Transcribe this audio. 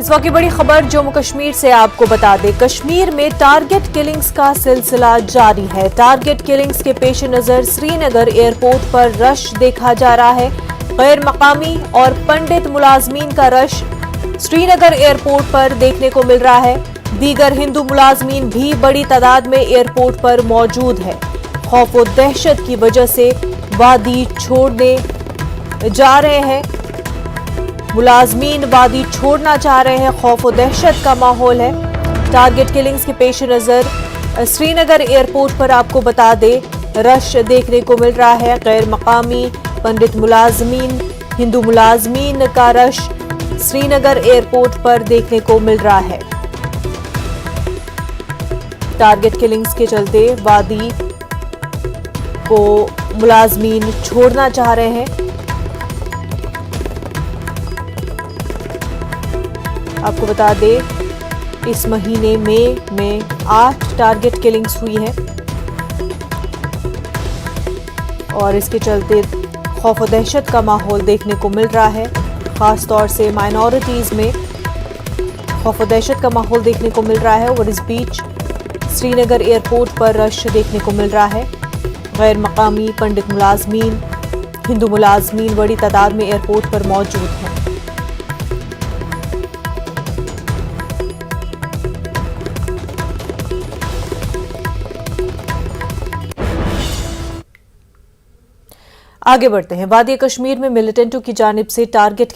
इस वक्त की बड़ी खबर जम्मू कश्मीर से आपको बता दें, कश्मीर में टारगेट किलिंग्स का सिलसिला जारी है। टारगेट किलिंग्स के पेश नजर श्रीनगर एयरपोर्ट पर रश देखा जा रहा है। गैर मकामी और पंडित मुलाजमीन का रश श्रीनगर एयरपोर्ट पर देखने को मिल रहा है। दीगर हिंदू मुलाजमीन भी बड़ी तादाद में एयरपोर्ट पर मौजूद है। खौफ और दहशत की वजह से वादी छोड़ने जा रहे हैं। मुलाजमीन वादी छोड़ना चाह रहे हैं। खौफ और दहशत का माहौल है। टारगेट किलिंग्स के पेश नजर श्रीनगर एयरपोर्ट पर आपको बता दें रश देखने को मिल रहा है। गैर मकामी पंडित मुलाजमीन, हिंदू मुलाजमीन का रश श्रीनगर एयरपोर्ट पर देखने को मिल रहा है। टारगेट किलिंग्स के चलते वादी को मुलाजमीन छोड़ना चाह रहे हैं। आपको बता दें इस महीने मई में 8 टारगेट किलिंग्स हुई है और इसके चलते खौफ और दहशत का माहौल देखने को मिल रहा है। खास तौर से माइनॉरिटीज में खौफ और दहशत का माहौल देखने को मिल रहा है और इस बीच श्रीनगर एयरपोर्ट पर रश देखने को मिल रहा है। गैर मकामी पंडित मुलाजमीन, हिंदू मुलाजमीन बड़ी तादाद में एयरपोर्ट पर मौजूद हैं। आगे बढ़ते हैं। वादी कश्मीर में मिलिटेंटों की जानिब से टारगेट